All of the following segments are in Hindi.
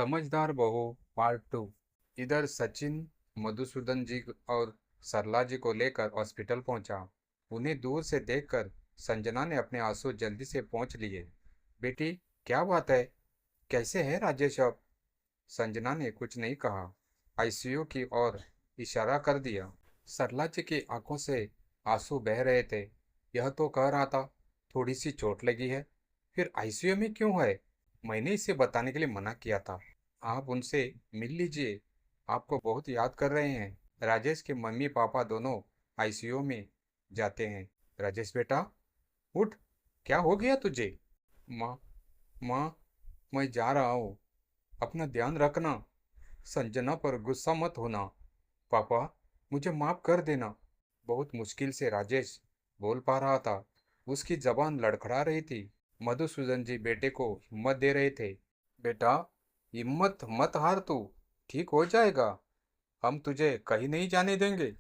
समझदार बहू पार्ट टू। इधर सचिन मधुसूदन जी और सरला जी को लेकर हॉस्पिटल पहुंचा। उन्हें दूर से देखकर संजना ने अपने आंसू जल्दी से पहुंच लिए। बेटी, क्या बात है? कैसे है राजेश अब? संजना ने कुछ नहीं कहा, आईसीयू की ओर इशारा कर दिया। सरला जी की आंखों से आंसू बह रहे थे। यह तो कह रहा था थोड़ी सी चोट लगी है, फिर आईसीयू में क्यों है? मैंने इसे बताने के लिए मना किया था। आप उनसे मिल लीजिए, आपको बहुत याद कर रहे हैं। राजेश के मम्मी पापा दोनों आईसीयू में जाते हैं। राजेश बेटा, उठ, क्या हो गया तुझे? माँ, माँ, मैं जा रहा हूँ, अपना ध्यान रखना। संजना पर गुस्सा मत होना। पापा, मुझे माफ कर देना। बहुत मुश्किल से राजेश बोल पा रहा था। उसकी जबान लड़खड़ा रही थी। मधुसूदन जी बेटे को हिम्मत दे रहे थे। बेटा, हिम्मत मत हार तू, ठीक हो जाएगा। हम तुझे कहीं नहीं जाने देंगे।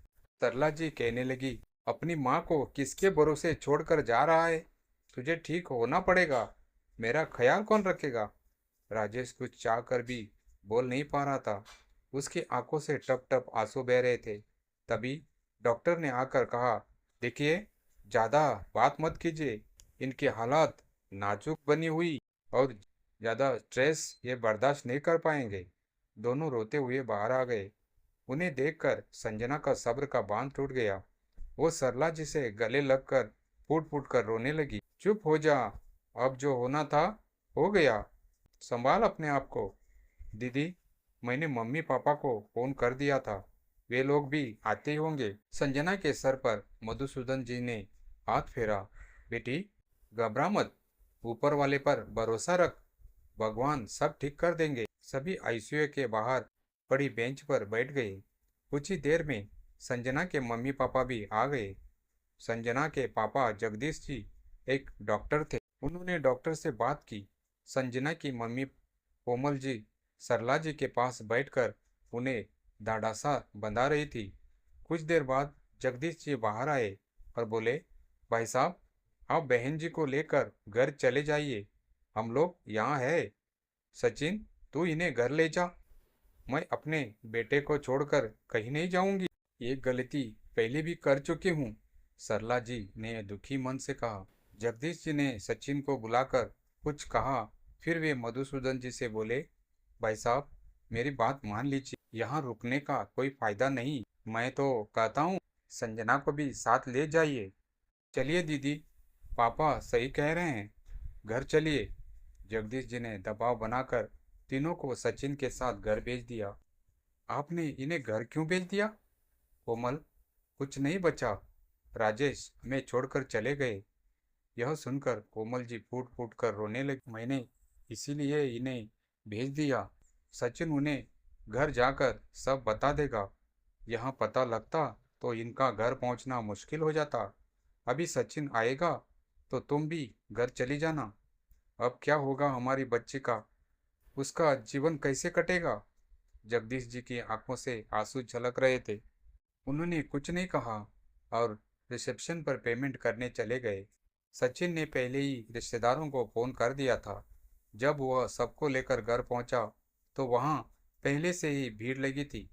सरला जी कहने लगी, अपनी माँ को किसके भरोसे छोड़कर जा रहा है? तुझे ठीक होना पड़ेगा। मेरा ख्याल कौन रखेगा? राजेश कुछ चाह कर भी बोल नहीं पा रहा था। उसकी आंखों से टप टप आंसू बह रहे थे। तभी डॉक्टर ने आकर कहा, देखिए, ज़्यादा बात मत कीजिए। इनकी हालत नाजुक बनी हुई और ज़्यादा स्ट्रेस ये बर्दाश्त नहीं कर पाएंगे। दोनों रोते हुए बाहर आ गए। उन्हें देखकर संजना का सब्र का बांध टूट गया। वो सरला जी से गले लगकर फूट फूट कर रोने लगी। चुप हो जा, अब जो होना था हो गया, संभाल अपने आप को। दीदी, मैंने मम्मी पापा को फोन कर दिया था, वे लोग भी आते ही होंगे। संजना के सर पर मधुसूदन जी ने हाथ फेरा। बेटी, घबरा मत, ऊपर वाले पर भरोसा रख, भगवान सब ठीक कर देंगे। सभी आईसीयू के बाहर पड़ी बेंच पर बैठ गए। कुछ ही देर में संजना के मम्मी पापा भी आ गए। संजना के पापा जगदीश जी एक डॉक्टर थे। उन्होंने डॉक्टर से बात की। संजना की मम्मी कोमल जी सरला जी के पास बैठकर उन्हें डांडासा बंधा रही थी। कुछ देर बाद जगदीश जी बाहर आए और बोले, भाई साहब, आप बहन जी को लेकर घर चले जाइए, हम लोग यहाँ है। सचिन, तू इन्हें घर ले जा, मैं अपने बेटे को छोड़कर कहीं नहीं जाऊंगी। ये गलती पहले भी कर चुकी हूँ, सरला जी ने दुखी मन से कहा। जगदीश जी ने सचिन को बुलाकर कुछ कहा, फिर वे मधुसूदन जी से बोले, भाई साहब, मेरी बात मान लीजिए, यहाँ रुकने का कोई फायदा नहीं। मैं तो कहता हूँ संजना को भी साथ ले जाइए। चलिए दीदी, पापा सही कह रहे हैं, घर चलिए। जगदीश जी ने दबाव बनाकर तीनों को सचिन के साथ घर भेज दिया। आपने इन्हें घर क्यों भेज दिया? कोमल, कुछ नहीं बचा, राजेश हमें छोड़कर चले गए। यह सुनकर कोमल जी फूट फूट कर रोने लगी। मैंने इसीलिए इन्हें भेज दिया। सचिन उन्हें घर जाकर सब बता देगा। यहाँ पता लगता तो इनका घर पहुँचना मुश्किल हो जाता। अभी सचिन आएगा तो तुम भी घर चली जाना। अब क्या होगा हमारी बच्ची का? उसका जीवन कैसे कटेगा? जगदीश जी की आंखों से आंसू झलक रहे थे। उन्होंने कुछ नहीं कहा और रिसेप्शन पर पेमेंट करने चले गए। सचिन ने पहले ही रिश्तेदारों को फोन कर दिया था। जब वह सबको लेकर घर पहुंचा तो वहां पहले से ही भीड़ लगी थी।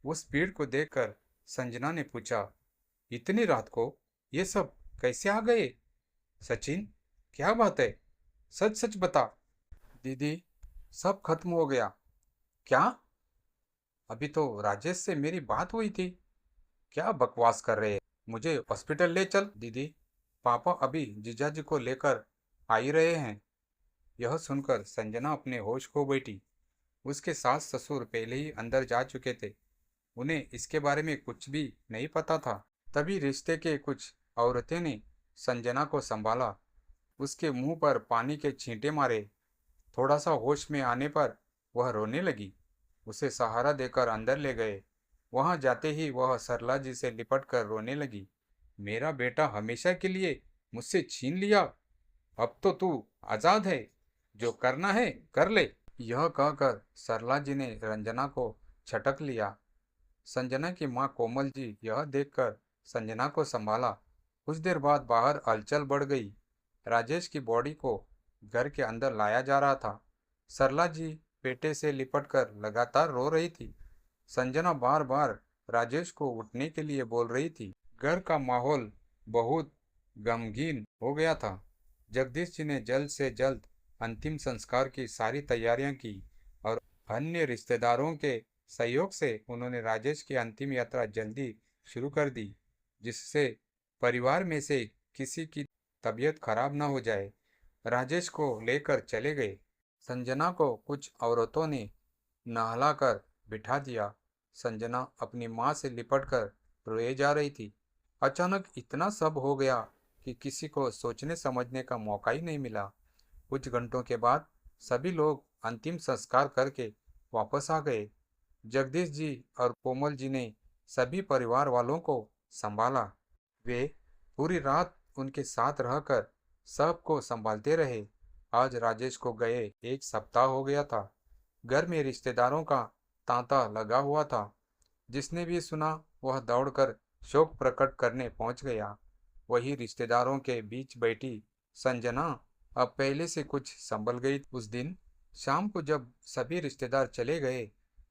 उस भीड़ को देखकर संजना ने पूछा, इतनी रात को ये सब कैसे आ गए? सचिन, क्या बात है? सच सच बता। दीदी, सब खत्म हो गया। क्या? अभी तो राजेश से मेरी बात हुई थी। क्या बकवास कर रहे हैं? मुझे हॉस्पिटल ले चल। दीदी, पापा अभी जीजाजी को लेकर आ ही रहे हैं। यह सुनकर संजना अपने होश खो बैठी। उसके सास ससुर पहले ही अंदर जा चुके थे। उन्हें इसके बारे में कुछ भी नहीं पता था। तभी रिश्ते के कुछ औरतें ने संजना को संभाला। उसके मुंह पर पानी के छींटे मारे। थोड़ा सा होश में आने पर वह रोने लगी। उसे सहारा देकर अंदर ले गए। वहां जाते ही वह सरला जी से लिपट कर रोने लगी। मेरा बेटा हमेशा के लिए मुझसे छीन लिया, अब तो तू आजाद है, जो करना है कर ले। यह कहकर सरला जी ने रंजना को छटक लिया। संजना की माँ कोमल जी यह देखकर संजना को संभाला। कुछ देर बाद बाहर हलचल बढ़ गई। राजेश की बॉडी को घर के अंदर लाया जा रहा था। सरला जी बेटे से लिपटकर लगातार रो रही थी। संजना बार बार राजेश को उठने के लिए बोल रही थी। घर का माहौल बहुत गमगीन हो गया था। जगदीश जी ने जल्द से जल्द अंतिम संस्कार की सारी तैयारियां की और अन्य रिश्तेदारों के सहयोग से उन्होंने राजेश की अंतिम यात्रा जल्दी शुरू कर दी, जिससे परिवार में से किसी की तबीयत खराब ना हो जाए। राजेश को लेकर चले गए। संजना को कुछ औरतों ने नहलाकर बिठा दिया। संजना अपनी माँ से लिपटकर रोए जा रही थी। अचानक इतना सब हो गया कि किसी को सोचने समझने का मौका ही नहीं मिला। कुछ घंटों के बाद सभी लोग अंतिम संस्कार करके वापस आ गए। जगदीश जी और कोमल जी ने सभी परिवार वालों को संभाला। वे पूरी रात उनके साथ रहकर सबको संभालते रहे। आज राजेश को गए 1 सप्ताह हो गया था। घर में रिश्तेदारों का तांता लगा हुआ था। जिसने भी सुना वह दौड़कर शोक प्रकट करने पहुंच गया। वही रिश्तेदारों के बीच बैठी संजना अब पहले से कुछ संभल गई। उस दिन शाम को जब सभी रिश्तेदार चले गए,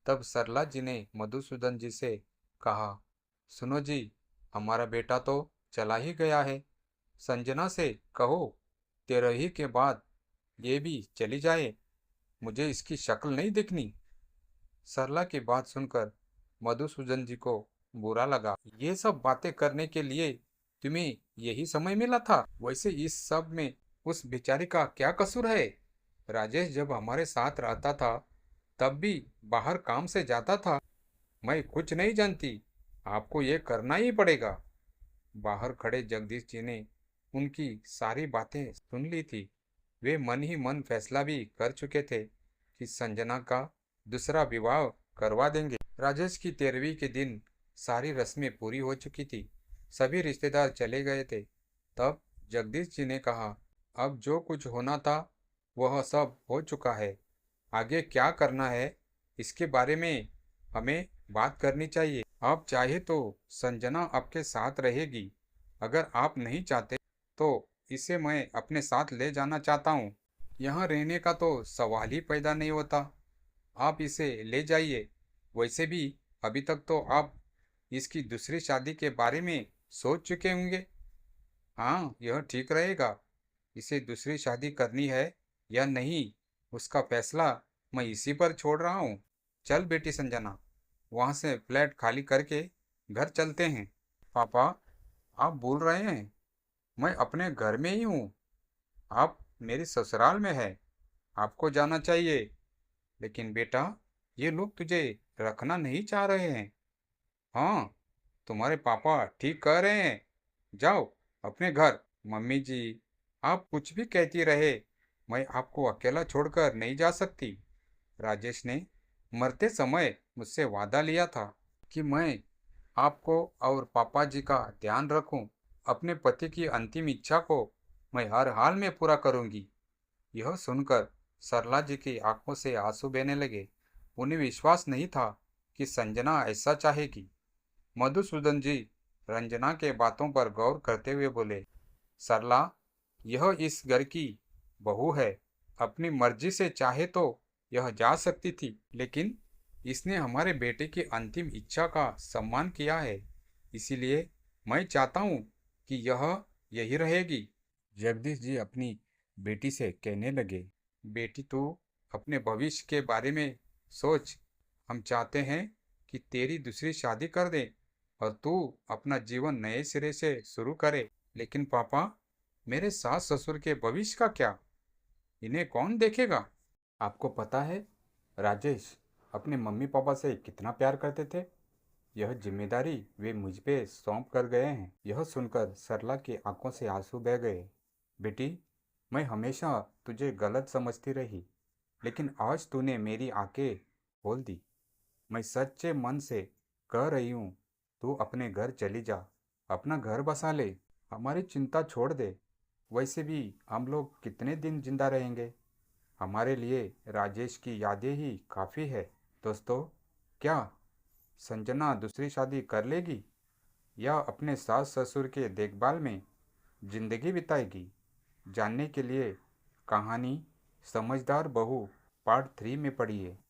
तब सरला जी ने मधुसूदन जी से कहा, सुनो जी, हमारा बेटा तो चला ही गया है। संजना से कहो 13 के बाद ये भी चली जाए, मुझे इसकी शक्ल नहीं देखनी। सरला की बात सुनकर मधुसूदन जी को बुरा लगा। ये सब बातें करने के लिए तुम्हें यही समय मिला था? वैसे इस सब में उस बेचारी का क्या कसूर है? राजेश जब हमारे साथ रहता था तब भी बाहर काम से जाता था। मैं कुछ नहीं जानती, आपको ये करना ही पड़ेगा। बाहर खड़े जगदीश जी ने उनकी सारी बातें सुन ली थी। वे मन ही मन फैसला भी कर चुके थे कि संजना का दूसरा विवाह करवा देंगे। राजेश की 13वीं के दिन सारी रस्में पूरी हो चुकी थी। सभी रिश्तेदार चले गए थे। तब जगदीश जी ने कहा, अब जो कुछ होना था वह सब हो चुका है। आगे क्या करना है इसके बारे में हमें बात करनी चाहिए। आप चाहे तो संजना आपके साथ रहेगी। अगर आप नहीं चाहते तो इसे मैं अपने साथ ले जाना चाहता हूँ। यहाँ रहने का तो सवाल ही पैदा नहीं होता। आप इसे ले जाइए। वैसे भी अभी तक तो आप इसकी दूसरी शादी के बारे में सोच चुके होंगे। हाँ, यह ठीक रहेगा। इसे दूसरी शादी करनी है या नहीं, उसका फैसला मैं इसी पर छोड़ रहा हूँ। चल बेटी संजना, वहाँ से फ्लैट खाली करके घर चलते हैं। पापा, आप भूल रहे हैं, मैं अपने घर में ही हूँ। आप मेरी ससुराल में है, आपको जाना चाहिए। लेकिन बेटा, ये लोग तुझे रखना नहीं चाह रहे हैं। हाँ, तुम्हारे पापा ठीक कह रहे हैं। जाओ अपने घर। मम्मी जी, आप कुछ भी कहती रहे, मैं आपको अकेला छोड़कर नहीं जा सकती। राजेश ने मरते समय मुझसे वादा लिया था कि मैं आपको और पापा जी का ध्यान रखूं। अपने पति की अंतिम इच्छा को मैं हर हाल में पूरा करूंगी। यह सुनकर सरला जी की आंखों से आंसू बहने लगे। उन्हें विश्वास नहीं था कि संजना ऐसा चाहेगी। मधुसूदन जी रंजना के बातों पर गौर करते हुए बोले, सरला, यह इस घर की बहू है। अपनी मर्जी से चाहे तो यह जा सकती थी, लेकिन इसने हमारे बेटे की अंतिम इच्छा का सम्मान किया है। इसीलिए मैं चाहता हूँ कि यह यही रहेगी। जगदीश जी अपनी बेटी से कहने लगे, बेटी तू अपने भविष्य के बारे में सोच। हम चाहते हैं कि तेरी दूसरी शादी कर दे और तू अपना जीवन नए सिरे से शुरू करे। लेकिन पापा, मेरे सास ससुर के भविष्य का क्या? इन्हें कौन देखेगा? आपको पता है राजेश अपने मम्मी पापा से कितना प्यार करते थे। यह जिम्मेदारी वे मुझ पे सौंप कर गए हैं। यह सुनकर सरला की आंखों से आंसू बह गए। बेटी, मैं हमेशा तुझे गलत समझती रही, लेकिन आज तूने मेरी आंखें खोल दी। मैं सच्चे मन से कह रही हूँ, तू अपने घर चली जा, अपना घर बसा ले, हमारी चिंता छोड़ दे। वैसे भी हम लोग कितने दिन जिंदा रहेंगे? हमारे लिए राजेश की यादें ही काफ़ी है। दोस्तों, क्या संजना दूसरी शादी कर लेगी या अपने सास ससुर के देखभाल में जिंदगी बिताएगी? जानने के लिए कहानी समझदार बहू पार्ट 3 में पढ़िए।